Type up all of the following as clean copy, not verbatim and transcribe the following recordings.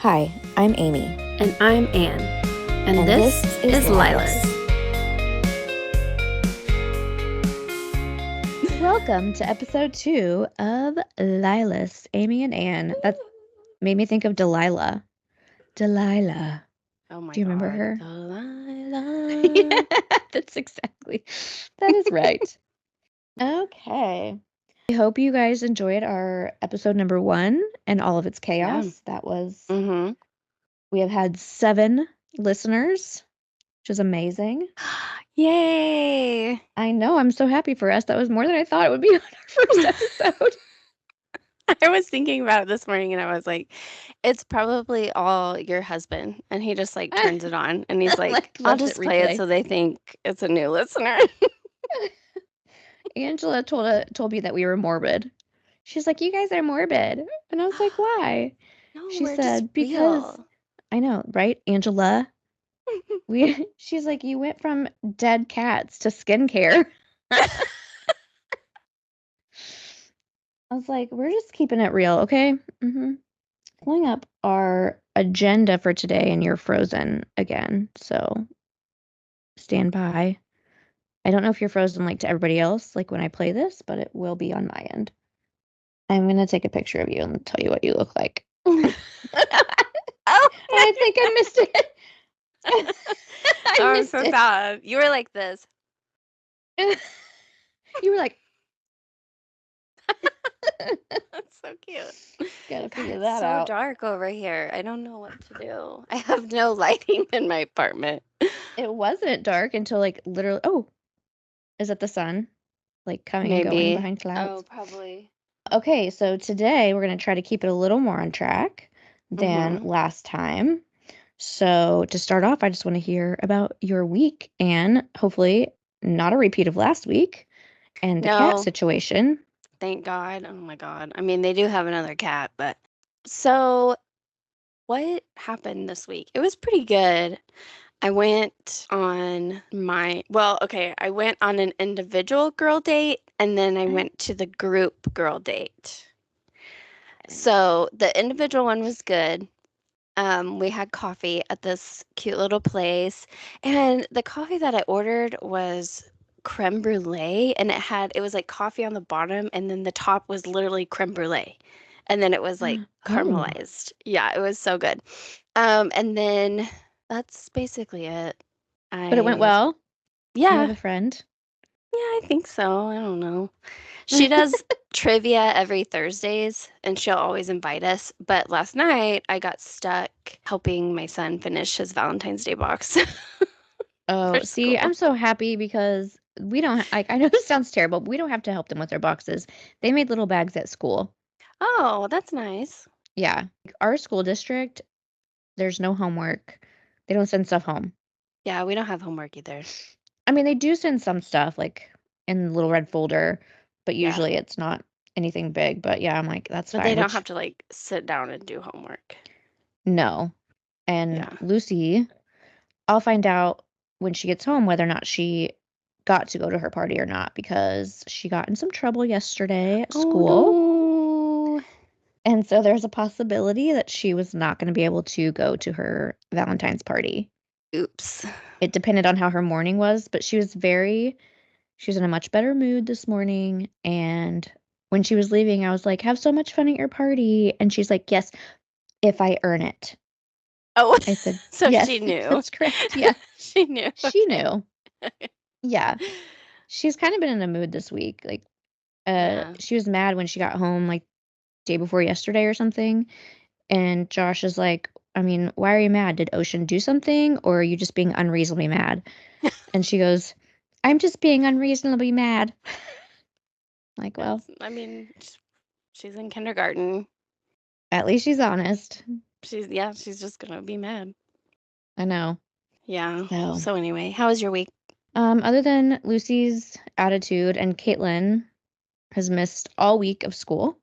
Hi, I'm Amy. And I'm Anne. And this is LYLAS. Welcome to episode 2 of LYLAS, Amy and Anne. That made me think of Delilah. Delilah. Oh my God. Do you remember her? Delilah. Yeah, that is right. Okay. I hope you guys enjoyed our episode number 1 and all of its chaos. Yeah. That was, Mm-hmm. we have had 7 listeners, which is amazing. Yay. I know, I'm so happy for us. That was more than I thought it would be on our first episode. I was thinking about it this morning and I was like, it's probably all your husband. And he just like turns it on and he's like, I'll lets just it play it replay. so they think it's a new listener. Angela told me that we were morbid. She's like, you guys are morbid. And I was like, why? No, She we're said, just because real. I know, right? Angela. She's like, you went from dead cats to skincare. I was like, we're just keeping it real, okay? Pulling up our agenda for today, and you're frozen again. So stand by. I don't know if you're frozen like to everybody else, like when I play this, but it will be on my end. I'm going to take a picture of you and tell you what you look like. Oh, I think I missed it. I'm so sad. You were like this. You were like, That's so cute. gotta figure It's that so out. dark over here. I don't know what to do. I have no lighting in my apartment. It wasn't dark until like literally. Oh, is it the sun? Like coming and going Maybe. behind clouds? Oh, probably. Okay, so today we're going to try to keep it a little more on track than Mm-hmm. last time. So to start off, I just want to hear about your week and hopefully not a repeat of last week and the cat No, situation. thank God. Oh my God. I mean, they do have another cat, but so what happened this week? It was pretty good. I went on I went on an individual girl date and then I went to the group girl date. So the individual one was good. We had coffee at this cute little place, and the coffee that I ordered was creme brulee, and it was like coffee on the bottom, and then the top was literally creme brulee, and then it was like Oh, caramelized. Yeah, it was so good. And then that's basically it. but it went I well. You Yeah, have a friend. yeah, I think so. I don't know. She does trivia every Thursdays and she'll always invite us. But last night I got stuck helping my son finish his Valentine's Day box Oh, for see, I'm school. so happy because we don't like I know this sounds terrible, but we don't have to help them with their boxes. They made little bags at school. Oh, that's nice. Yeah. Our school district, there's no homework. They don't send stuff home. Yeah, we don't have homework either. I mean, they do send some stuff like in the little red folder, but Yeah, usually it's not anything big. But yeah, I'm like, that's but they fine, don't which have to like sit down and do homework. no. And Yeah. Lucy, I'll find out when she gets home whether or not she got to go to her party or not because she got in some trouble yesterday at Oh school. no. And so there's a possibility that she was not going to be able to go to her Valentine's party. Oops. It depended on how her morning was, but she was in a much better mood this morning. And when she was leaving, I was like, have so much fun at your party. And she's like, yes, if I earn it. Oh, I said, so yes, she knew. that's correct. Yeah, She knew. she Okay. knew. Yeah. She's kind of been in a mood this week. Like, Yeah. she was mad when she got home, like, day before yesterday or something. And Josh is like, I mean, why are you mad? Did Ocean do something, or are you just being unreasonably mad? And she goes, I'm just being unreasonably mad. Like, well, I mean, she's in kindergarten. at least she's honest. She's just gonna be mad. I know. Yeah. So, So anyway, how was your week? other than Lucy's attitude, and Caitlin has missed all week of school.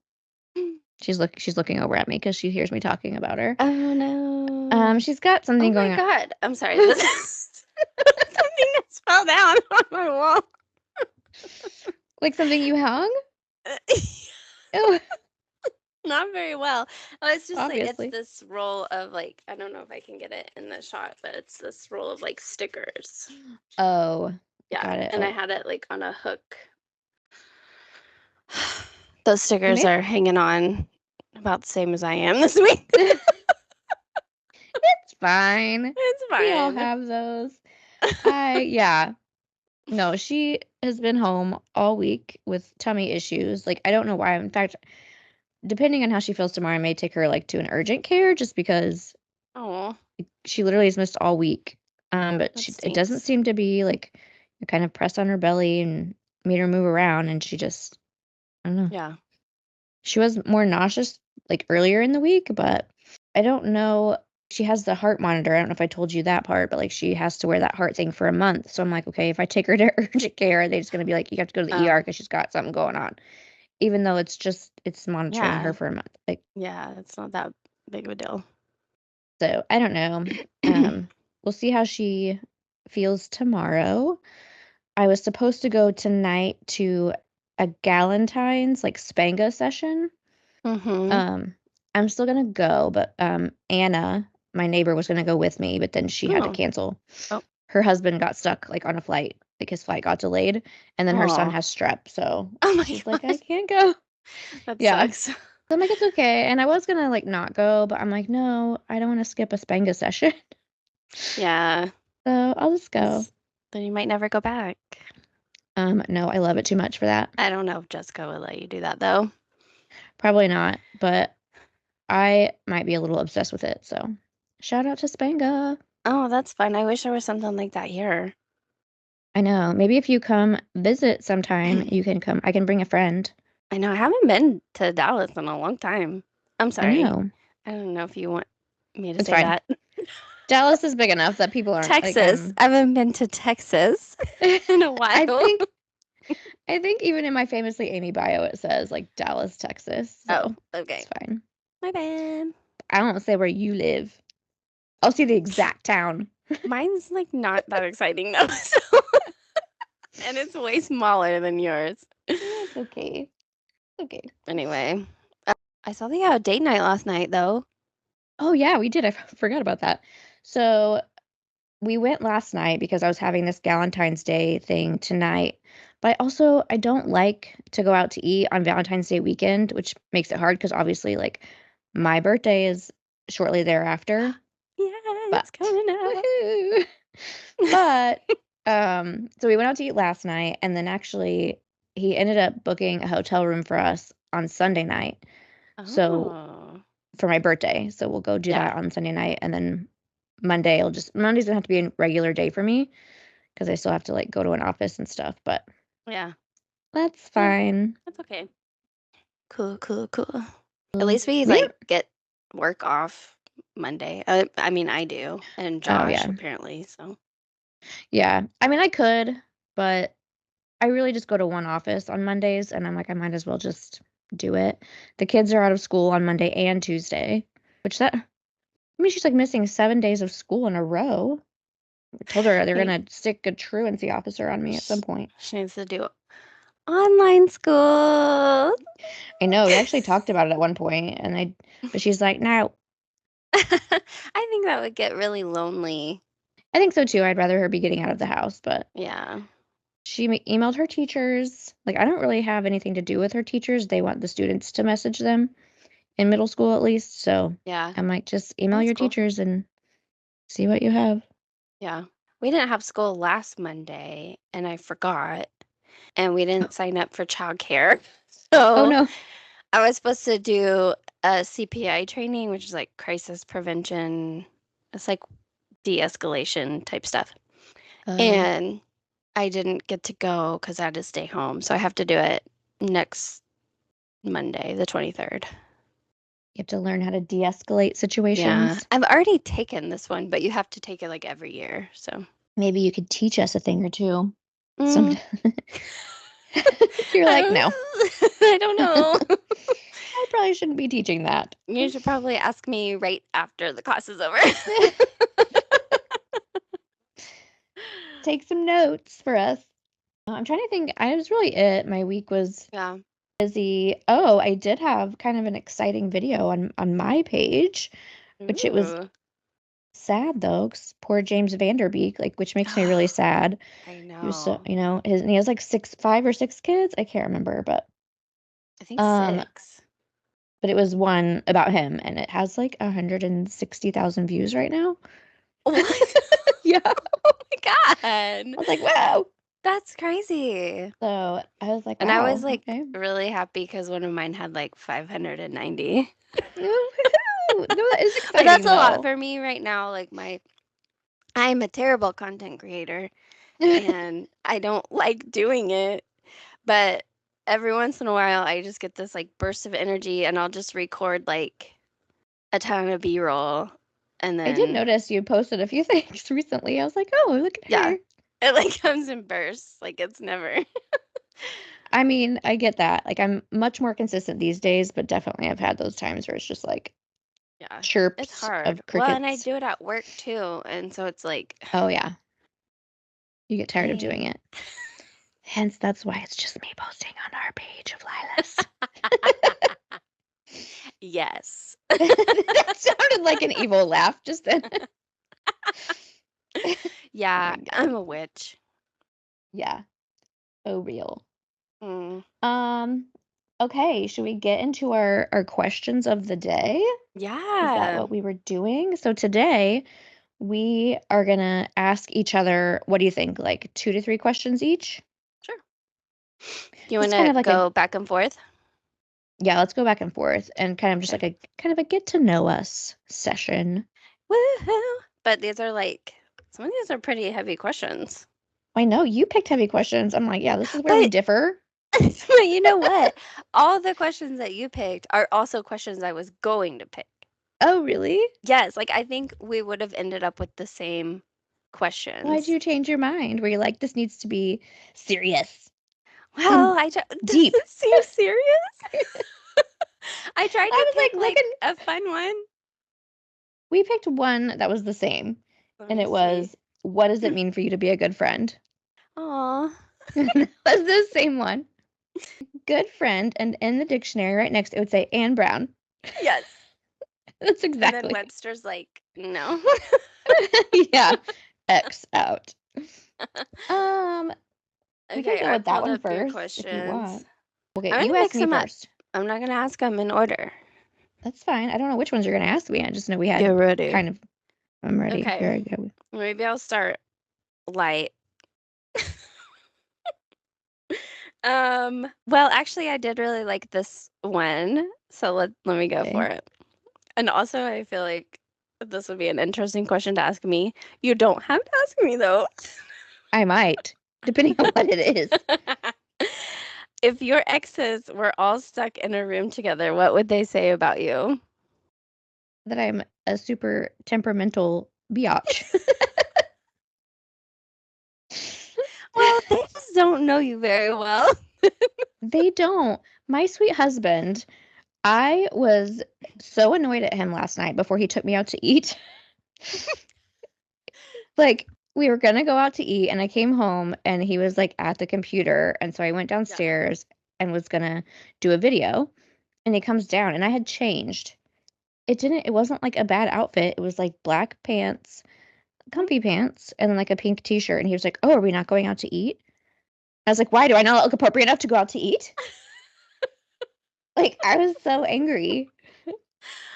She's looking over at me because she hears me talking about her. Oh no. She's got Oh something my going on. God. I'm sorry. This is something just fell down on my wall. Like something you hung? Oh, Not very well. Oh, it's just like it's Obviously. this roll of like I don't know if I can get it in the shot, but it's this roll of like stickers. Oh, Yeah, got it. and I Oh, had it like on a hook. Those stickers maybe are hanging on about the same as I am this week. it's fine. It's We all fine. have those. Yeah. No, she has been home all week with tummy issues. Like, I don't know why. In fact, depending on how she feels tomorrow, I may take her like to an urgent care just because Oh, she literally has missed all week. But that it doesn't stinks. seem to be like kind of pressed on her belly and made her move around, and she just I don't know. Yeah. She was more nauseous like earlier in the week, but I don't know. She has the heart monitor. I don't know if I told you that part, but like she has to wear that heart thing for a month. So I'm like, okay, if I take her to urgent care, they're just gonna be like, you have to go to the ER Oh, because she's got something going on, even though it's monitoring her yeah. for a month. Like, Yeah, it's not that big of a deal. so I don't know. We'll see how she feels tomorrow. I was supposed to go tonight to a Galentine's like Spanga session. Mm-hmm. Um, I'm still gonna go, but Anna, my neighbor, was gonna go with me, but then she had to Oh. cancel. Oh. Her husband got stuck like on a flight, like his flight got delayed, and then her son Oh. has strep, so Oh my she's like, I God. can't go. That Yeah. sucks. So I'm like, it's okay. And I was gonna like not go, but I'm like, no, I don't want to skip a Spanga session. Yeah. So I'll just go. 'Cause then you might never go back. No, I love it too much for that. I don't know if Jessica would let you do that though. Probably not, but I might be a little obsessed with it. So shout out to Spanga. Oh, that's fun. I wish there was something like that here. I know. Maybe if you come visit sometime, I you can come. I can bring a friend. know. I haven't been to Dallas in a long time. I'm I sorry. know. I don't know if you want me to It's say fine. that. Dallas is big enough that people aren't like Texas. I haven't been to Texas in a I while. think I think even in my famously Amy bio it says like Dallas, Texas. Oh, So it's okay. fine. My bad. I won't say where you live. I'll see the exact town. Mine's like not that exciting though. So, and it's way smaller than yours. It's okay. It's okay. Anyway, I saw they had a date night last night though. Oh yeah, we did. I forgot about that. So we went last night because I was having this Valentine's Day thing tonight. But I don't like to go out to eat on Valentine's Day weekend, which makes it hard because obviously like my birthday is shortly thereafter. Yeah, But it's coming up. woohoo. But so we went out to eat last night and then actually he ended up booking a hotel room for us on Sunday night. So Oh, for my birthday. So we'll go do yeah, that on Sunday night and then Monday's gonna have to be a regular day for me because I still have to like go to an office and stuff, but yeah, that's yeah. fine. That's okay. Cool, cool, cool. At Mm. least we We like don't get work off Monday. I mean, I do, and Oh Josh yeah. apparently. So Yeah. I mean I could, but I really just go to one office on Mondays and I'm like I might as well just do it. The kids are out of school on Monday and Tuesday, which that I mean she's like missing 7 days of school in a row. I told her they're hey, gonna stick a truancy officer on me at some point. she needs to do online school. I know, we actually talked about it at one point and but she's like, no. I think that would get really lonely. I think so too. I'd rather her be getting out of the house, but Yeah. she emailed her teachers. Like, I don't really have anything to do with her teachers. They want the students to message them in middle school at least. So Yeah. I'm like, just email That's your cool. teachers and see what you have. Yeah. We didn't have school last Monday and I forgot. And we didn't sign up for childcare. Oh So no. I was supposed to do a CPI training, which is like crisis prevention. It's like de-escalation type stuff. Oh, And I didn't get to go because I had to stay home. So I have to do it next Monday, the 23rd. you have to learn how to de-escalate Yeah. situations. I've already taken this one, but you have to take it like every year. So Maybe you could teach us a thing or two. Some mm, You're like, no. I don't know. I probably shouldn't be teaching that. You should probably ask me right after the class is over. Take some notes for us. I'm trying to think. I was really it. My week was Yeah. busy. Oh, I did have kind of an exciting video on my page, which it was Ooh. sad though, 'cause poor James Vanderbeek, like, which makes me really sad. I He was so, know. his and he has like 5 or 6 kids. I can't remember, I think um, 6. but it was one about him, and it has like 160,000 views right now. What? Yeah, Oh my I God. was like, wow. That's crazy. So I was like, And I was wow, like okay. really happy because one of mine had like 590. Woohoo! No, that is But that's exciting a lot though. for me right now. Like I'm a terrible content creator and I don't like doing it. But every once in a while, I just get this like burst of energy and I'll just record like a ton of B-roll. And I did then, notice you posted a few things recently. I was like, oh, look at yeah, her. it like comes in bursts. Like it's never. I mean, I get that. Like, I'm much more consistent these days, but definitely I've had those times where it's just like Yeah, it's chirps hard. of Well, and I crickets. do it at work too. And so it's like, Oh, yeah. You get tired of doing dang. it. Hence, that's why it's just me posting on our page of LYLAS. Yes. That sounded like an evil laugh just then. Oh Yeah, my I'm God. a witch. Yeah. Oh, real. Mm. Um, okay, should we get into our questions of the day? Is that Yeah. what we were doing? So today we are gonna ask each other, what do you think? Like 2 to 3 questions each? Sure. Do you want Just kind to of like a, go back and forth? yeah, let's go back and forth and kind of just Okay. like a kind of a get to know us session. Woohoo! But these are like, some of these are pretty heavy questions. I know you picked heavy questions. I'm like, yeah, this is where we But, differ. but you know what? All the questions that you picked are also questions I was going to pick. Oh, really? Yes, like I think we would have ended up with the same Why'd questions. you change your mind? Were you like, this needs to be serious and Well, does deep? it seem serious? I tried to I was pick like like looking. a fun one. We picked one that was the same, Let and me it see. was, what does it mean for you to be a good friend? Aw. That was the same one. Good friend, and in the dictionary right next, it would say Anne Brown. Yes. That's And then exactly. Webster's like, no. Yeah. X out. Um, we can Okay, go I with that pulled one up your first if you questions. want. Okay, I'm you gonna ask mix me them up. first. I'm not gonna ask them in order. That's fine. I don't know which ones you're gonna ask me. I just know we Get had ready. kind of. I'm ready. Okay, Here I go. maybe I'll start light. Well, actually, I did really like this one, so let me go for Okay. it. And also, I feel like this would be an interesting question to ask me. You don't have to ask me though. I might, depending on what it is. If your exes were all stuck in a room together, what would they say about you? That I'm a super temperamental biatch. Well, they just don't know you very well. They don't. My sweet husband, I was so annoyed at him last night before he took me out to eat. Like, we were gonna go out to eat, and I came home, and he was like at the computer. And so I went Yeah. downstairs and was gonna do a video. And he comes down, and I had changed. It wasn't like a bad outfit. It was like black pants, Mhm. comfy pants, and then like a pink t-shirt. And he was like, oh, are we not going out to eat? I was like, why do I not look appropriate enough to go out to eat? Like, I was so angry.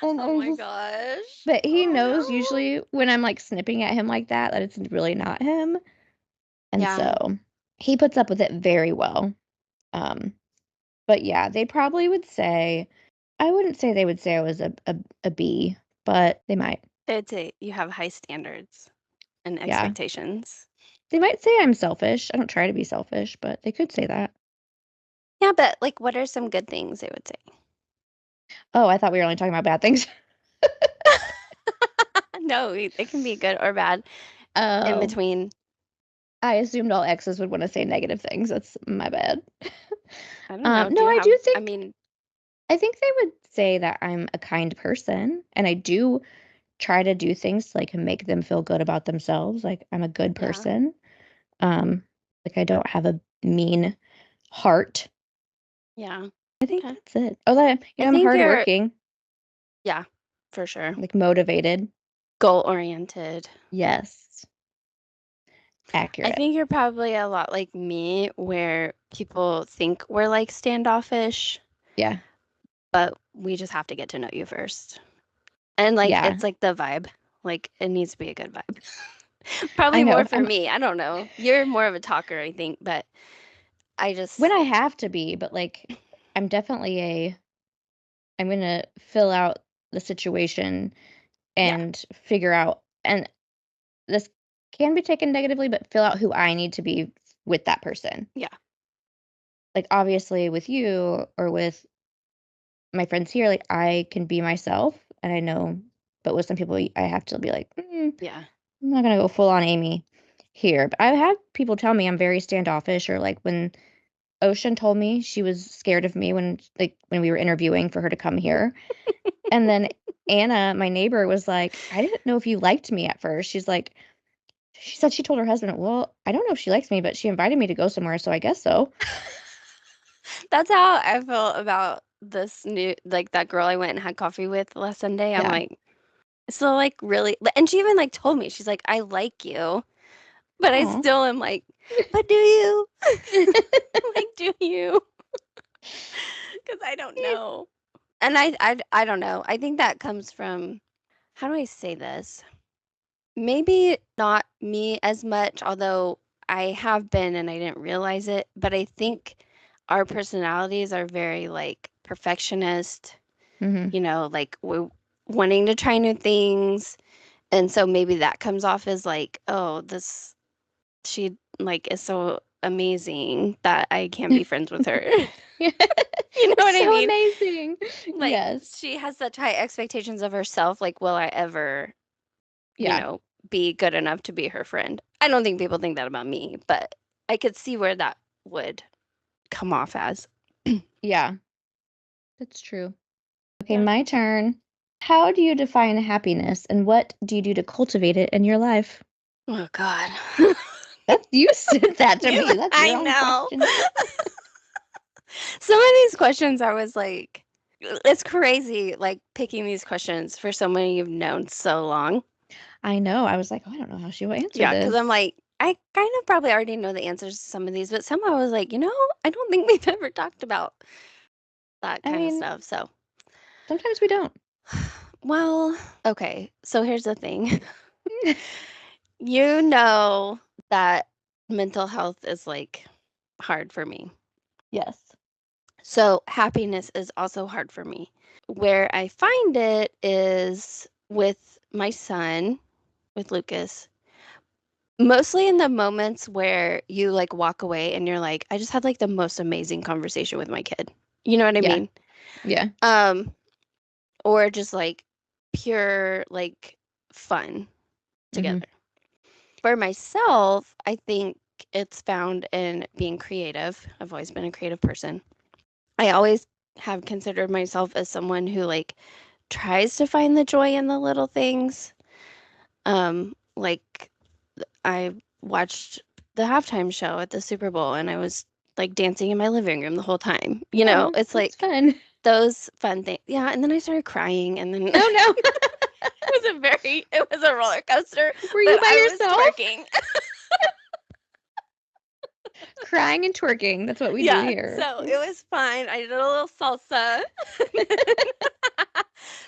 And I Oh was my just, gosh. but he Oh knows no. usually when I'm like snipping at him like that, that it's really not him. And Yeah, so he puts up with it very well. Um, but yeah, they probably would say, I wouldn't say they would say I was a B, but they might. they'd say you have high standards and Yeah. expectations. They might say I'm selfish. I don't try to be selfish, but they could say that. Yeah, but like, what are some good things they would say? Oh, I thought we were only talking about bad things. No, it can be good or bad in Oh, between. I assumed all exes would want to say negative things. That's my bad. I don't know. No, Do you I have, do I think mean, I think they would say that I'm a kind person, and I do try to do things to, like, make them feel good about themselves. Like, I'm a good yeah, person. Um, like, I don't have a mean heart. yeah. I think Okay. that's it. Oh, that I I'm think you're, hardworking, yeah, for sure. like motivated. Goal-oriented. Yes, I accurate. think you're probably a lot like me, where people think we're like standoffish, Yeah, but we just have to get to know you first. And like, yeah. it's like the vibe. Like, it needs to be a good vibe. I Probably more know. for me. I don't know. You're more of a talker, I think, but I When just, I have to be, but like, I'm definitely I'm gonna fill out the situation yeah, and figure out, and this can be taken negatively, but fill out who I need to be with that person. yeah, Like, obviously, with you or with my friends here, like, I can be myself, and I know, but with some people, I have to be like, yeah. I'm not gonna go full on Amy here. But I've had people tell me I'm very standoffish, or like when Ocean told me she was scared of me when we were interviewing for her to come here. And then Anna, my neighbor, was like, I didn't know if you liked me at first. She said she told her husband, well, I don't know if she likes me, but she invited me to go somewhere, so I guess so. That's how I felt about this new, like that girl I went and had coffee with last Sunday. I'm Yeah. like, so like really, and she even like told me, she's like, I like you, but I Aw. still am like, but do you? Like, do you? Because I don't know. And I don't know. I think that comes from, how do I say this? Maybe not me as much, although I have been and I didn't realize it, but I think our personalities are very like perfectionist, Hmm. like we're wanting to try new things. And so maybe that comes off as like, oh, she like is so amazing that I can't be friends with her. You know what I So mean? amazing. Like, Yes. she has such high expectations of herself. Like, will I ever, you Yeah. know, be good enough to be her friend? I don't think people think that about me, but I could see where that would come off as. Yeah. That's true. Okay, Yeah. my turn. How do you define happiness and what do you do to cultivate it in your life? Oh God. That you said that to me. That's I your own know. question. Some of these questions I was like, it's crazy, like picking these questions for someone you've known so long. I know. I was like, oh, I don't know how she will answer Yeah, because I'm this. like, I kind of probably already know the answers to some of these, but somehow I was like, I don't think we've ever talked about that I kind of mean, stuff. So, sometimes we don't. well, okay. So here's the thing. You know that mental health is like hard for me. Yes. So happiness is also hard for me. Where I find it is with my son, with Lucas, mostly in the moments where you like walk away and you're like, I just had like the most amazing conversation with my kid. You know what I Yeah. mean? Yeah. Um, or just like pure like fun Hmm. together. For myself, I think it's found in being creative. I've always been a creative person. I always have considered myself as someone who like tries to find the joy in the little things. Like I watched the halftime show at the Super Bowl and I was like dancing in my living room the whole time. Oh, It's that's like fun. those fun things. Yeah, and then I started crying and then Oh no. it was a roller coaster, Were you but by I was yourself? twerking. Crying and twerking. That's what we do Yeah, here. so it was fine. I did a little salsa.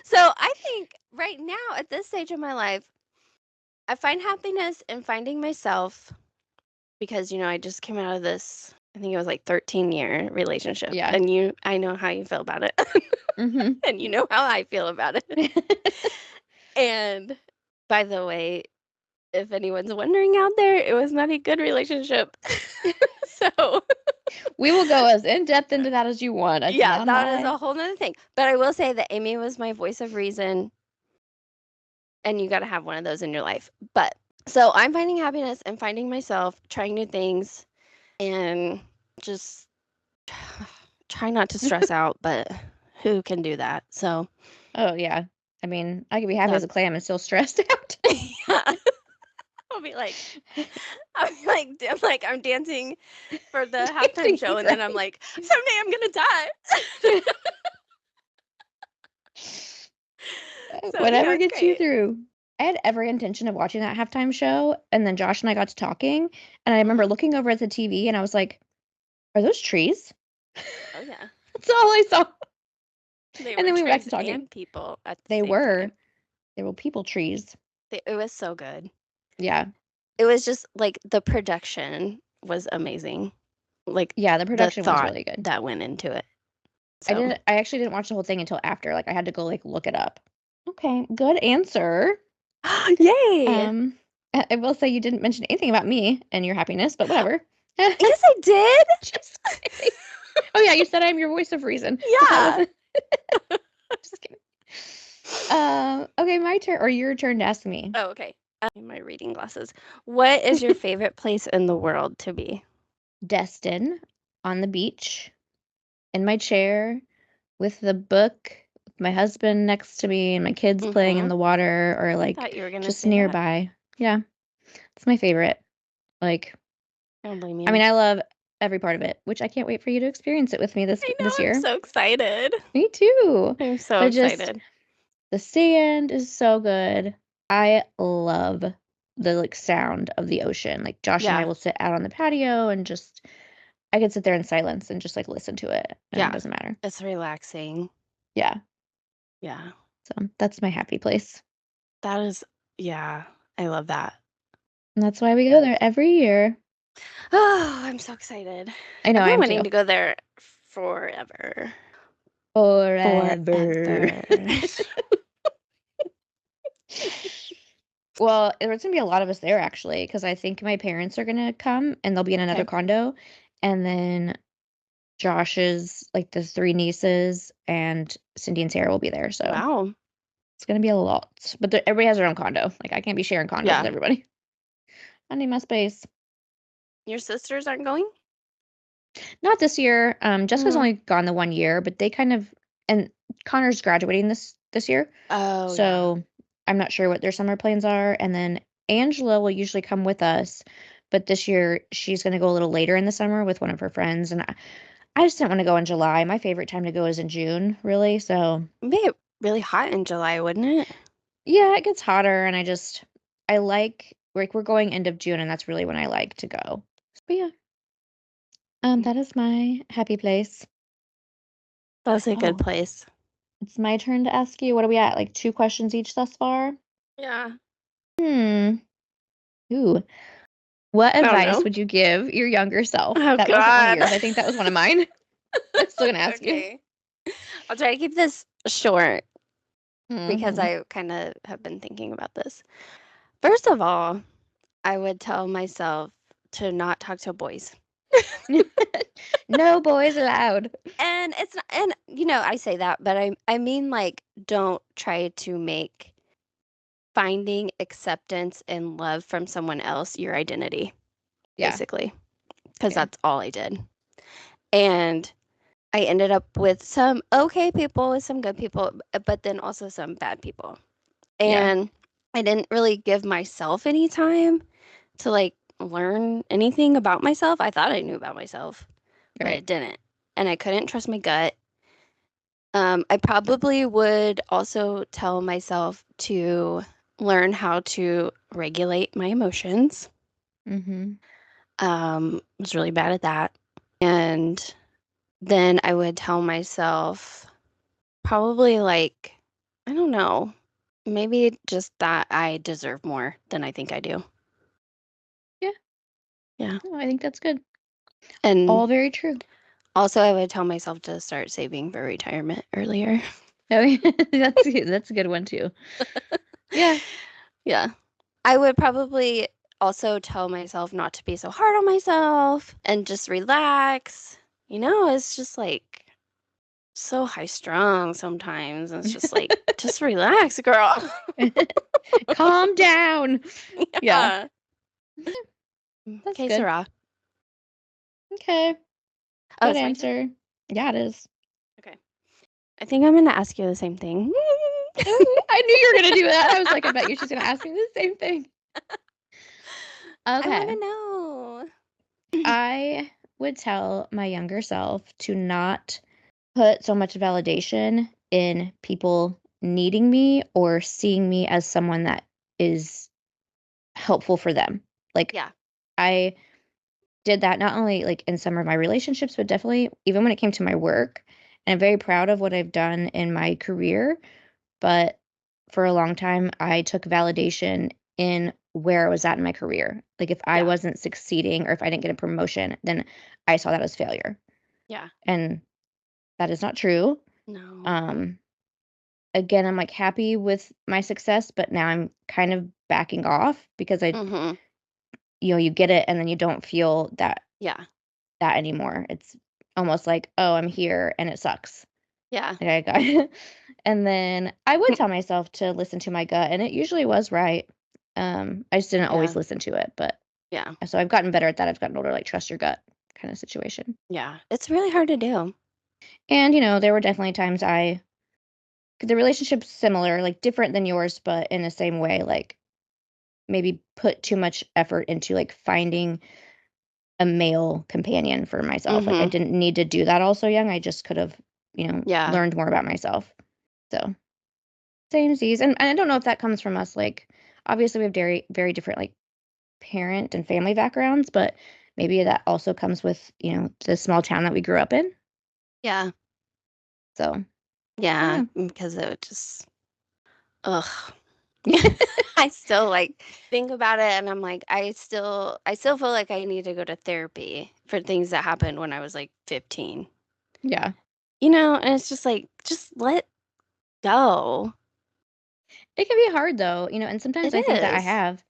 So I think right now at this stage of my life, I find happiness in finding myself because I just came out of this, I think it was like 13-year relationship, Yeah. and I know how you feel about it. Hmm. And you know how I feel about it. And by the way, if anyone's wondering out there, it was not a good relationship. So, We will go as in depth into that as you want. It's yeah, not that is my. a whole nother thing. But I will say that Amy was my voice of reason, and you got to have one of those in your life. But so I'm finding happiness and finding myself, trying new things, and just try not to stress out, but who can do that? So, Oh yeah. I mean, I could be happy as that a clam and still stressed out. yeah. I'll be I'm dancing for the halftime Dancing, show, and then I'm right? like, someday I'm gonna die. So, Whatever it's gets you great. through. I had every intention of watching that halftime show, and then Josh and I got to talking, and I remember Mhm. looking over at the TV, and I was like, "Are those trees?" Oh, yeah. That's all I saw. They And were then we went back trees to talking. and people at the They same were. time. They were people trees. It was so good. Yeah. It was just, the production was amazing. Like, Yeah, the the production was thought really good. that went into it. I So didn't I actually didn't watch the whole thing until after. Like I had to go like look it up. Okay, good answer. Yay! Um, I will say you didn't mention anything about me and your happiness, but whatever. Yes, I did! Just kidding. Oh yeah, you said I'm your voice of reason, but that Yeah! wasn't just kidding. Okay, my turn or your turn to ask me. Oh, okay. My reading glasses. What is your favorite place in the world to be? Destin on the beach in my chair with the book, with my husband next to me and my kids playing in Mhm. the water or I like thought you were gonna just say that. nearby. Yeah, it's my favorite. Like, I don't blame I mean, you. I love every part of it, which I can't wait for you to experience it with me I know, this I'm year. so excited. Me too. I'm so But just excited. the sand is so good. I love the like sound of the ocean. Like Josh and I Yeah. will sit out on the patio and just I could sit there in silence and just like listen to it and it Yeah. doesn't matter. It's relaxing. Yeah. Yeah. So that's my happy place. That is yeah. I love that. And that's why we go there every year. Oh, I'm so excited. I know I've I been am wanting too. to go there forever. Forever. Forever. Well, there's gonna be a lot of us there actually, because I think my parents are gonna come and they'll be in another Okay. condo. And then Josh's like the three nieces and Cindy and Sarah will be there. So Wow. it's gonna be a lot. But everybody has their own condo. Like I can't be sharing condos with Yeah. everybody. I need my space. Your sisters aren't going? Not this year. Jessica's Mm. only gone the 1 year, but they kind of and Connor's graduating this year. Oh, yeah. So I'm not sure what their summer plans are. And then Angela will usually come with us, but this year she's gonna go a little later in the summer with one of her friends. And I just didn't want to go in July. My favorite time to go is in June, really. So It'd be really hot in July, wouldn't it? yeah, it gets hotter and I like we're going end of June and that's really when I like to go. But yeah, that is my happy place. That's a good Oh, place. it's my turn to ask you. What are we at? Like two questions each thus far? Yeah. Hmm. Ooh. What I don't advice know. would you give your younger self? Oh, That wasn't one of God. yours. I think that was one of mine. I'm still gonna ask you. Okay. I'll try to keep this short because Hmm. I kind of have been thinking about this. First of all, I would tell myself to not talk to boys. No boys allowed. And it's not, and I say that, but I mean like don't try to make finding acceptance and love from someone else your identity, Yeah, basically, because fair. that's all I did. And I ended up with some okay people, with some good people, but then also some bad people. Yeah, And I didn't really give myself any time to like learn anything about myself. I thought I knew about myself, but I right. didn't. And I couldn't trust my gut. I probably would also tell myself to learn how to regulate my emotions. Mm-hmm. Was really bad at that. And then I would tell myself probably like, I don't know, maybe just that I deserve more than I think I do. Yeah, Yeah. no, I think that's good. And All very true. also, I would tell myself to start saving for retirement earlier. Oh, yeah, that's a good one too. Yeah, Yeah. I would probably also tell myself not to be so hard on myself and just relax. It's just like so high strung sometimes. It's just like, just relax, girl. calm down. Yeah, Yeah. that's Okay, good. Sarah. Okay, Oh, good it's my turn. answer. Yeah, it is. Okay. I think I'm going to ask you the same thing. Oh, I knew you were gonna do that. I was like, I bet you she's gonna ask me the same thing. I want Okay. to know. I would tell my younger self to not put so much validation in people needing me or seeing me as someone that is helpful for them. Like, Yeah. I did that not only, like, in some of my relationships, but definitely even when it came to my work, and I'm very proud of what I've done in my career, but for a long time, I took validation in where I was at in my career. Like, if I Yeah. wasn't succeeding or if I didn't get a promotion, then I saw that as failure, Yeah. and that is not true. No. Um, Again, I'm, like, happy with my success, but now I'm kind of backing off because Mhm. you get it and then you don't feel Yeah. that anymore. It's almost like, "Oh, I'm here and it sucks." Yeah. Like, I got and then I would tell myself to listen to my gut, and it usually was right. I just didn't always Yeah. listen to it, but Yeah. so I've gotten better at that. I've gotten older, like, trust your gut kinda situation. Yeah. It's really hard to do. And, there were definitely times the relationship's similar, like, different than yours, but in the same way, like, maybe put too much effort into, like, finding a male companion for myself. Like, I Mhm. didn't need to do that all so young. I just could have, Yeah. learned more about myself. So, samesies. And I don't know if that comes from us, like, obviously, we have very very different, like, parent and family backgrounds, but maybe that also comes with, the small town that we grew up in. Yeah. So, I Yeah. don't Because it would just ugh. know. I still like think about it and I'm like I still feel like I need to go to therapy for things that happened when I was like 15. Yeah. And it's just like just let go. It can be hard though, and sometimes It I think that I is. have.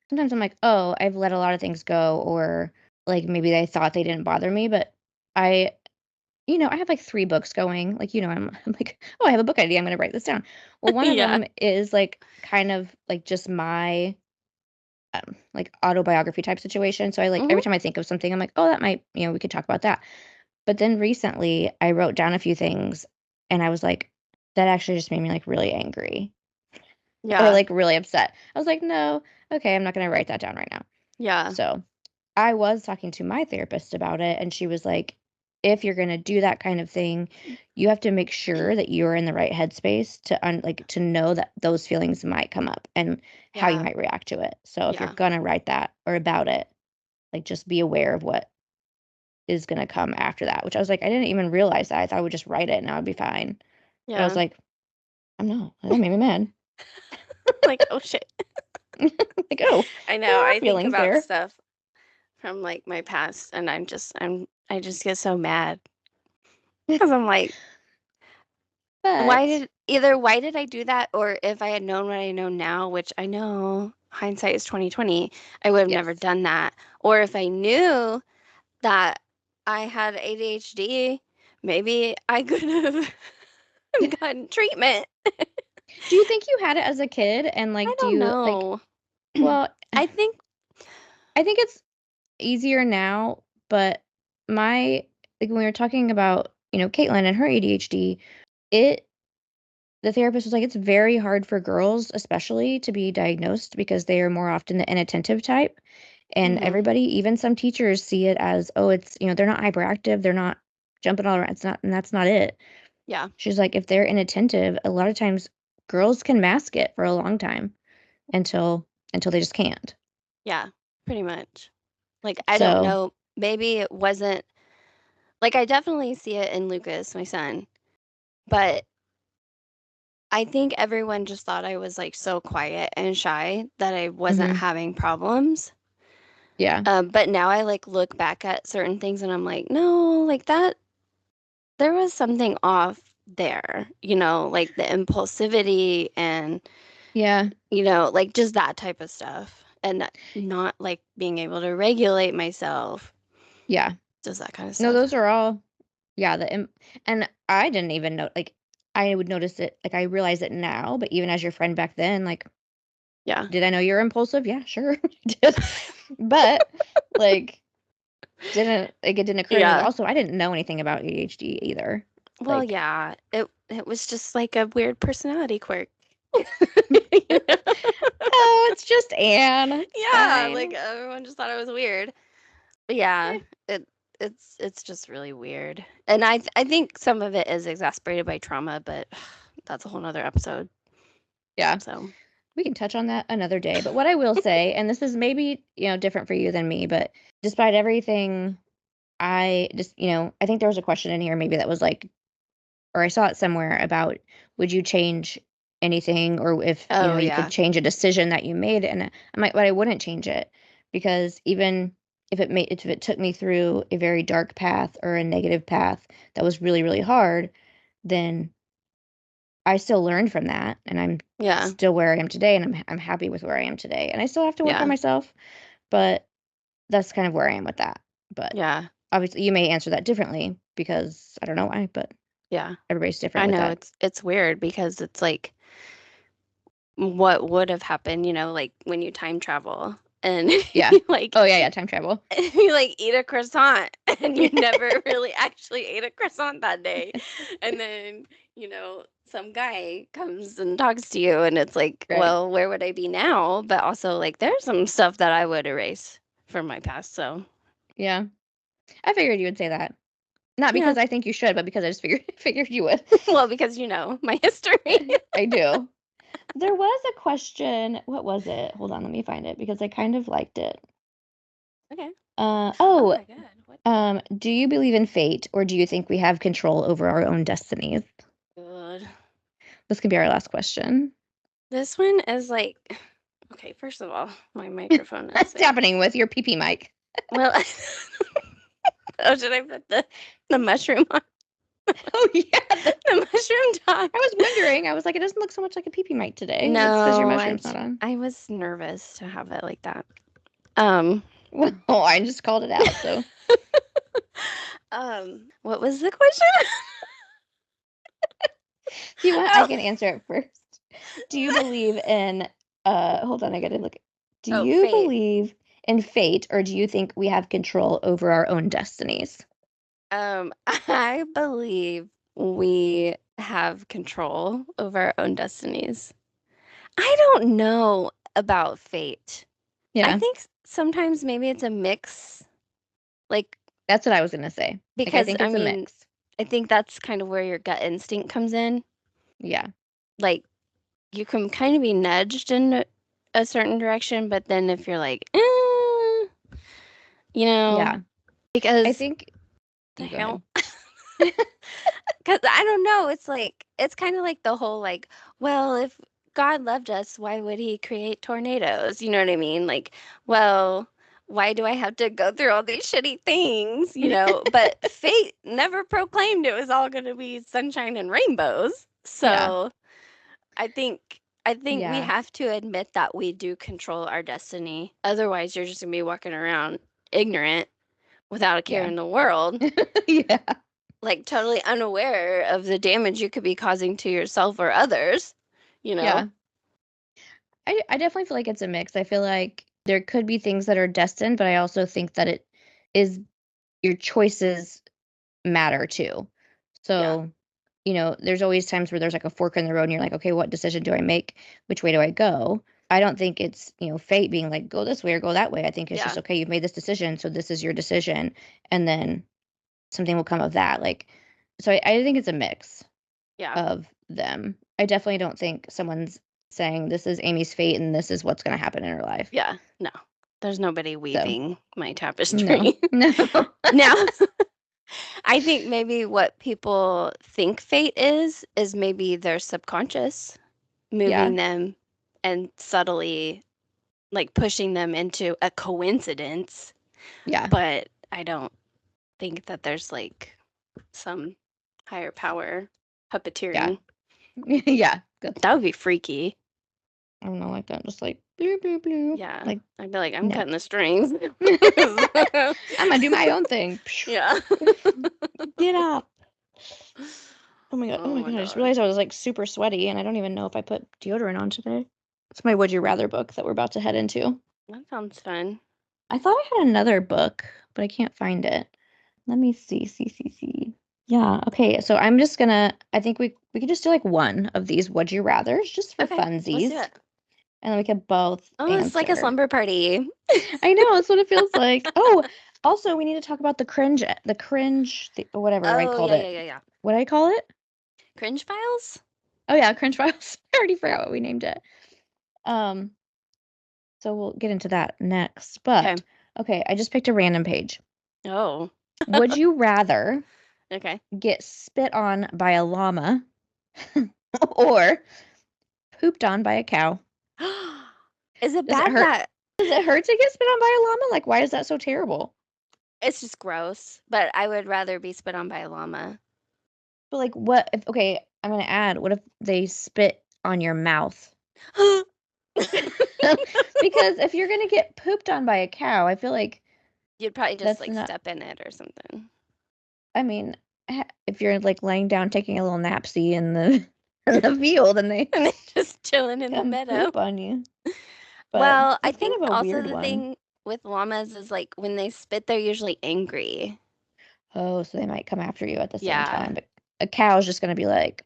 Sometimes I'm like, "Oh, I've let a lot of things go," or, like, maybe I thought they didn't bother me, but I I have, like, 3 books going, like, I'm like, "Oh, I have a book idea, I'm gonna write this down." Well, one of Yeah. them is, like, kind of, like, just my, like, autobiography type situation, so Mhm. every time I think of something, I'm like, "Oh, that might we could talk about that." But then recently, I wrote down a few things, and I was like, "That actually just made me, like, really angry," or, Yeah. like, really upset. I was like, "No, okay, I'm not gonna write that down right now." Yeah. So I was talking to my therapist about it, and she was like, "If you're gonna do that kind of thing, you have to make sure that you're in the right headspace to know that those feelings might come up and how you Yeah. might react to it. So if you're Yeah. gonna write that or about it, like, just be aware of what is gonna come after that," which I was like, I didn't even realize that. I thought I would just write it and I would be fine. But I was Yeah. like, "I'm not. That made me mad." Like, oh shit. Like, "Oh, I know. there are I think feelings about there." stuff from like my past and I just get so mad cuz I'm like But why did I do that or if I had known what I know now, which I know hindsight is 2020, I would have never yes. done that. Or if I knew that I had ADHD, maybe I could have gotten treatment. Do you think you had it as a kid and, I like, do don't you like know. well, I think I think it's easier now, but my like, when we were talking about, Caitlin and her ADHD, it the therapist was like, "It's very hard for girls, especially, to be diagnosed because they are more often the inattentive type." And mhm. everybody, even some teachers see it as, "Oh, it's, they're not hyperactive, they're not jumping all around." It's not, and that's not it. Yeah. She's like, "If they're inattentive, a lot of times girls can mask it for a long time until they just can't." Yeah. Pretty much. Like I don't So, know, maybe it wasn't like I definitely see it in Lucas, my son, but I think everyone just thought I was like so quiet and shy that I wasn't mhm, having problems. yeah, But now I like look back at certain things and I'm like, no, like that, there was something off there, like the impulsivity and, yeah, like just that type of stuff. And not like being able to regulate myself, yeah. just that kind of No, stuff. those are all yeah, and I didn't even know like, I would notice it like, I realize it now, but even as your friend back then, like, Yeah. did I know you're impulsive? Yeah, sure, I did. But, like, it didn't occur to me, but Yeah. also I didn't know anything about ADHD either. Well, Like yeah. It was just like a weird personality quirk. it's just Anne. It's Yeah, like fine. everyone just thought it was weird. But yeah, it's just really weird. And I think some of it is exasperated by trauma, but that's a whole nother episode. Yeah. So, We can touch on that another day. But what I will say, and this is maybe, different for you than me, but despite everything, I think there was a question in here maybe that was like, or I saw it somewhere about would you change anything or if, oh you could yeah. change a decision that you made. And I'm like, but I wouldn't change it because even if it took me through a very dark path or a negative path that was really, really hard, then I still learned from that and I'm Yeah. still where I am today and I'm happy with where I am today. And I still have to work on Yeah. myself, but that's kind of where I am with that. But Yeah. obviously you may answer that differently because I don't know why, but Yeah. everybody's different I with know that. it's weird because it's like what would have happened, like when you time travel and Yeah. you like Oh yeah, yeah, time travel. you like eat a croissant and you never really actually ate a croissant that day. And then, some guy comes and talks to you and it's like, Right. well, where would I be now? But also like there's some stuff that I would erase from my past. So, Yeah. I figured you would say that. Not yeah. because I think you should, but because I just figured you would. Well, because my history. I do. There was a question. What was it? Hold on, let me find it because I kind of liked it. Okay. Uh Oh oh, my God. What? do you believe in fate or do you think we have control over our own destinies? Good. This could be our last question. This one is like, okay, first of all, my microphone is What's happening with your pee pee mic? well, oh, should I put the mushroom on? Oh yeah, The mushroom I talk. was wondering. I was like, it doesn't look so much like a pee pee mic today. It's because your No, mushroom's not on. I was nervous to have it like that. Um, Well, I just called it out. So, what was the question? do you want? I Oh, can answer it first. Do you believe in? Hold on, I gotta look. Do oh, you fate. believe in fate, or do you think we have control over our own destinies? I believe we have control over our own destinies. I don't know about fate. I Yeah, think sometimes maybe it's a mix, like that's what I was gonna say. Like, I because think I it's a mean, mix. I think that's kind of where your gut instinct comes in. Yeah, Like you can kind of be nudged in a certain direction, but then if you're like, you know, yeah. I because think the you go hell? ahead. Because I don't know. It's kind of like the whole like, well, if God loved us, why would he create tornadoes? You know what I mean? Like, well, why do I have to go through all these shitty things? But fate never proclaimed it was all going to be sunshine and rainbows. Yeah, So I think we yeah, have to admit that we do control our destiny. Otherwise, you're just gonna be walking around ignorant without a care yeah, in the world, yeah, like totally unaware of the damage you could be causing to yourself or others, you know? yeah. I definitely feel like it's a mix. I feel like there could be things that are destined, but I also think that it is your choices matter too. Yeah. So, there's always times where there's like a fork in the road and you're like, okay, what decision do I make? Which way do I go? I don't think it's, fate being like, go this way or go that way. I think it's just, Yeah. okay, you've made this decision, so this is your decision. And then something will come of that. Like, so I think it's a mix Yeah. of them. I definitely don't think someone's saying this is Amy's fate and this is what's going to happen in her life. Yeah. No. There's nobody So, weaving my no, tapestry. no. Now, I think maybe what people think fate is maybe their subconscious Yeah, moving them and subtly like pushing them into a coincidence, yeah, but I don't think that there's like some higher power yeah, puppeteering. yeah. Good. That would be freaky. I don't know, like that, just like blue, blue, blue. Yeah. Like, I'd be like, I'm no. cutting the strings. I'm gonna do my own thing. Yeah. Get up. Oh my god. Oh Oh my my god. I just God. realized I was like super sweaty and I don't even know if I put deodorant on today. It's my Would You Rather book that we're about to head into. That sounds fun. I thought I had another book, but I can't find it. Let me see. See. Yeah. Okay. So I'm just gonna. I think we could just do like one of these Would You Rather's just for Okay, let's do funsies. it. and then we can both Oh, it's like a answer. slumber party. I know, that's what it feels like. Oh, also, we need to talk about the whatever I Oh, called yeah, it. yeah, yeah, yeah. What did I call it? Cringe files? Oh yeah, cringe files. I already forgot what we named it. Um, so we'll get into that next. Okay. But okay, I just picked a random page. Oh, Would you rather okay. get spit on by a llama or pooped on by a cow? Is it Does it bad hurt? that Does it hurt to get spit on by a llama? Like, why is that so terrible? it's just gross? But I would rather be spit on by a llama. But like, what if? Okay, I'm gonna add. What if they spit on your mouth? Because if you're gonna get pooped on by a cow, I feel like You'd probably just that's like not. step in it or something. I mean, if you're like laying down taking a little napsy in the in the field and they And then just chilling in the come meadow. poop on you, but Well, I that's kind think of a also weird the one. thing with llamas is like when they spit, they're usually angry. Oh, so they might come after you at the same Yeah. time, but a cow's just gonna be like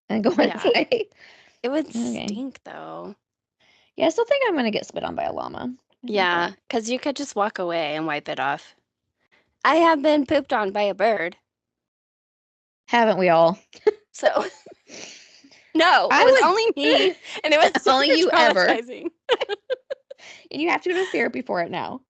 and go its Yeah. way. It would Okay. stink though. Yeah, I still think I'm gonna get spit on by a llama. I think Yeah, that. because you could just walk away and wipe it off. I have been pooped on by a bird. Haven't we all? So, no, it I was only would me, and it was only super you ever. traumatizing. And you have to go to therapy for it now.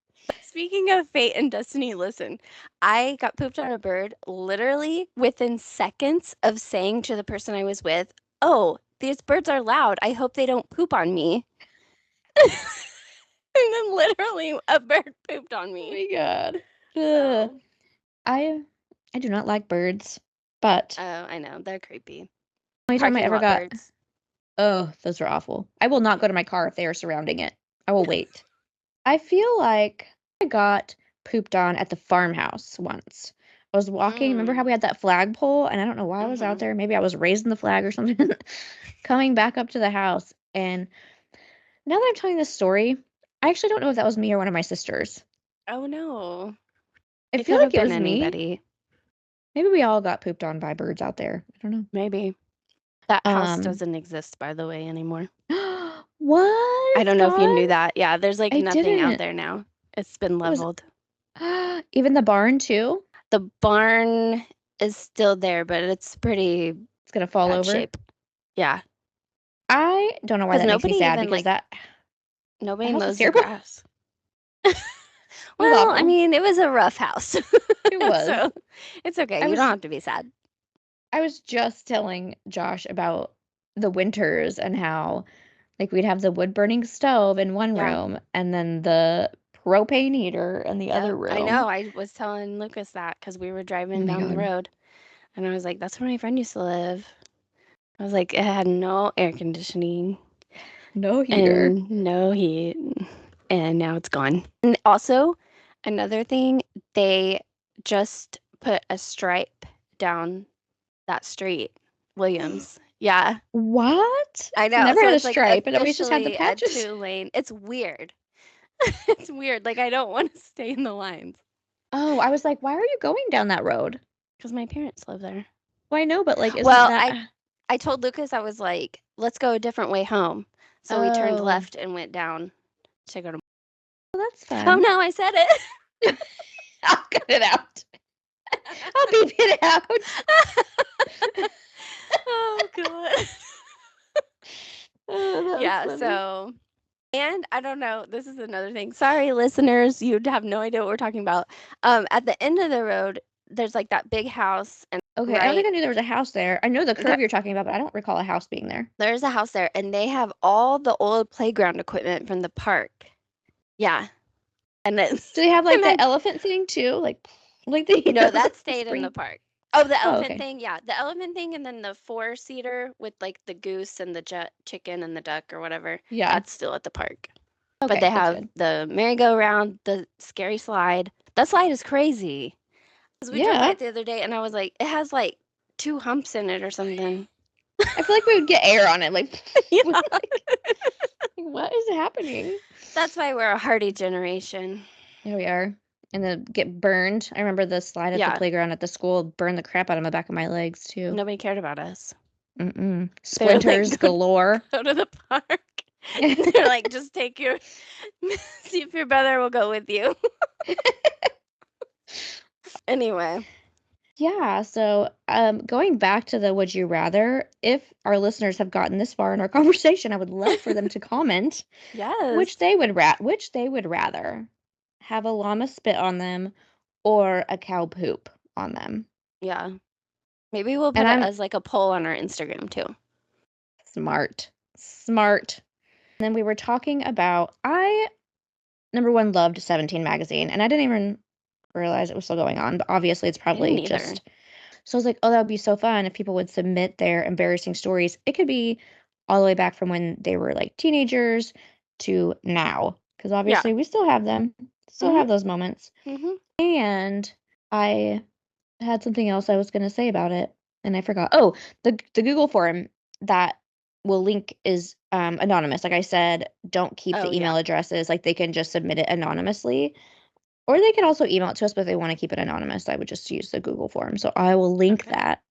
Speaking of fate and destiny, listen, I got pooped on a bird literally within seconds of saying to the person I was with, "Oh, these birds are loud. I hope they don't poop on me." And then literally a bird pooped on Oh me. my god. Ugh. So, I I do not like birds, but oh, I know, they're creepy. only time I Parking ever lot got birds. oh, those are awful. I will not go to my car if they are surrounding it. I will wait. I feel like I got pooped on at the farmhouse once. I was walking, remember how Mm, we had that flagpole? And I don't know why I was out mm-hmm. there. Maybe I was raising the flag or something. Coming back up to the house. And now that I'm telling this story, I actually don't know if that was me or one of my sisters. Oh no. I It feel could have like it been was me. anybody. Maybe we all got pooped on by birds out there. I don't Maybe. That know. house doesn't exist, by the way, anymore. What? I It's don't know if you knew gone? that. Yeah, there's like I nothing out didn't. there now. It's been It was leveled. even the barn too? The barn is still there, but it's pretty It's gonna fall bad over. shape. Yeah, I don't know why because that makes me nobody sad even because like that nobody house is mows the terrible. grass. It was Well, I awful. mean, it was a rough house. It was. So it's okay. I You don't was have to be sad. I was just telling Josh about the winters and how like we'd have the wood burning stove in one Yeah. room and then the propane heater in the other Yep. I know. room. I was telling Lucas that because we were Oh driving my down the God. road, and I was like, "That's where my friend used to live." I was like, "It had no air conditioning No heater. and no heat, and now it's gone." And also, another thing, they just put a stripe down that street, Williams. Yeah, What? I I've know. never So had a it's like stripe. It always just had the officially a patches. 2-lane. It's weird. It's weird. Like I don't want to stay in the lines Oh, I was like, why are you going down that road? because my parents live there. Well, I know, but like, isn't Well, that? I told Lucas I was like, let's go a different way home. So we turned Oh, left and went down to go to. well, that's Oh fun. no, I said it. I'll cut it out. I'll beep it out. Oh god. Oh, that was Yeah, funny. so and I don't know, this is another thing. Sorry listeners, you'd have no idea what we're talking about. At the end of the road, there's like that big house and Okay, I don't think right I knew there was a house there. I know the there, curve you're talking about, but I don't recall a house being there. there's a house there and they have all the old playground equipment from the park. Yeah. And then Do they have and like then the elephant thing too? Like the no, that the stayed in the spring. park. Oh, the Oh, elephant okay. thing? Yeah, the elephant thing and then the four-seater with like the goose and the chicken and the duck or whatever. Yeah. That's still at the park. But Okay, they that's have good. the merry-go-round, the scary slide. That slide is crazy. Because we drove by Yeah. it the other day and I was like, it has like two humps in it or something. I feel like we would get air on it. Like, Yeah. what is happening? That's why we're a hardy generation. Here we are. And then get burned. I remember the slide at the Yeah. playground at the school burned the crap out of my back of my legs too. Nobody cared about us. Mm-mm. They were like, Splinters galore. go to the park. They're like, just take your, see if your brother will go with you. Anyway. Yeah, so going back to the would you rather, if our listeners have gotten this far in our conversation, I would love for them to comment Yes. which they would rather have a llama spit on them or a cow poop on them. Yeah. Maybe we'll And put it I'm as like a poll on our Instagram too. smart. Smart. And then we were talking about I number one loved 17 magazine, and I didn't even realize it was still going on, but obviously it's I didn't probably either. just so I was like, oh, that would be so fun if people would submit their embarrassing stories. It could be all the way back from when they were like teenagers to now, because Yeah. obviously we still have them, still Mhm. have those moments. Mhm. And I had something else I was going to say about it, and I forgot. Oh, the Google form that will link is anonymous. Like I said, don't keep Oh the email yeah. addresses. Like they can just submit it anonymously. Or they can also email it to us, but if they want to keep it anonymous, I would just use the Google form. So I will link Okay. that.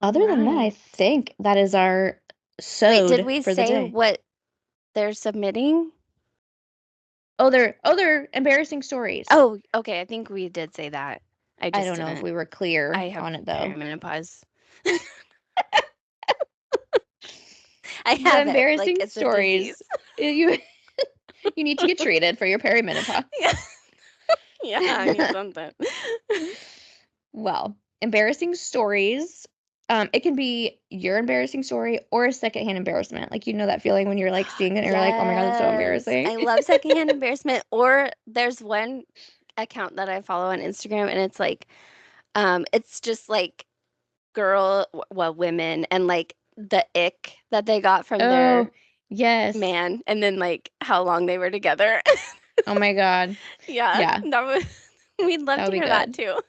All Other than that, I right. think that is our Wait, did sewed we for the say day. what they're submitting? Oh, they're embarrassing stories. Oh, okay. I think we did say that. I I just don't know if didn't. we were clear I have on it though. perimenopause. I The have it like embarrassing it's a disease. stories. You you need to get treated for your perimenopause. Yeah. Yeah, I need something. Well, embarrassing stories. It can be your embarrassing story or a secondhand embarrassment. Like you know that feeling when you're like seeing it and you're like, oh my God, that's so Yes. embarrassing. I love secondhand embarrassment. Or there's one account that I follow on Instagram and it's just like women and like the ick that they got from Oh, their yes. man and then like how long they were together. Oh my God. Yeah, Yeah, that was we'd love that to would be hear that good. too.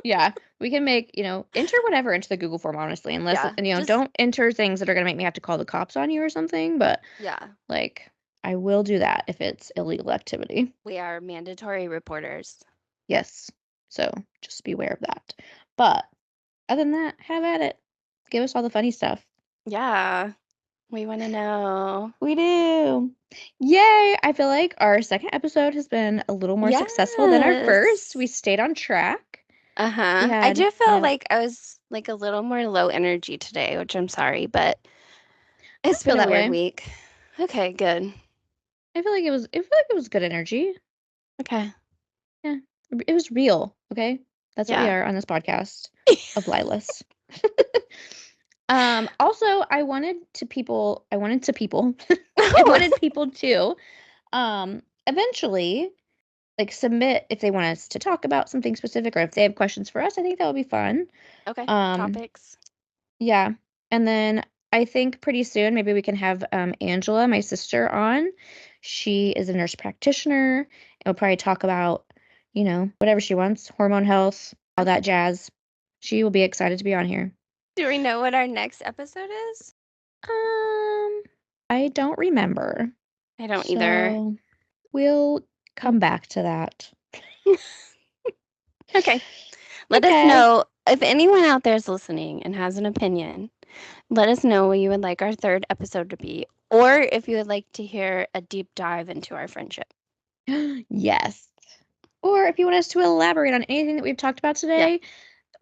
Yeah, we can make, enter whatever into the Google form, honestly, unless, Yeah, just don't enter things that are going to make me have to call the cops on you or something, but yeah, like, I will do that if it's illegal activity. we are mandatory reporters. Yes. So just beware of that. But other than that, have at it. Give us all the funny stuff. Yeah, we want to know. We do. Yay! I feel like our second episode has been a little more successful than our first. We Yes. stayed on track. We Uh-huh. I had, do feel like I was like a little more low energy today, which I'm sorry, but I don't it's been feel a that weird way. week. Okay, good. I feel like it was good energy. Okay. Yeah. It was real, okay? That's what we Yeah. are on this podcast of LYLAS. Also I wanted to people I wanted people to eventually like submit if they want us to talk about something specific or if they have questions for us. I think that would be fun. Okay. Um Topics. yeah. And then I think pretty soon maybe we can have Angela, my sister, on. She is a nurse practitioner and we'll probably talk about, whatever she wants, hormone health, all that Okay. jazz. She will be excited to be on here. Do we know what our next episode is? Um, I don't remember. I don't either. So we'll come back to that. Okay. Let us Okay. know if anyone out there is listening and has an opinion. Let us know what you would like our third episode to be, or if you would like to hear a deep dive into our friendship. Yes. Or if you want us to elaborate on anything that we've talked about Yeah. today,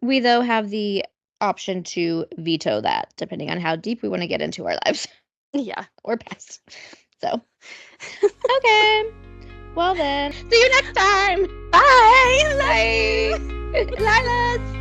we though have the option to veto that depending on how deep we want to get into our lives Yeah. or past. So, okay. Well then, see you next time. Bye. Love Bye. you. Lilas.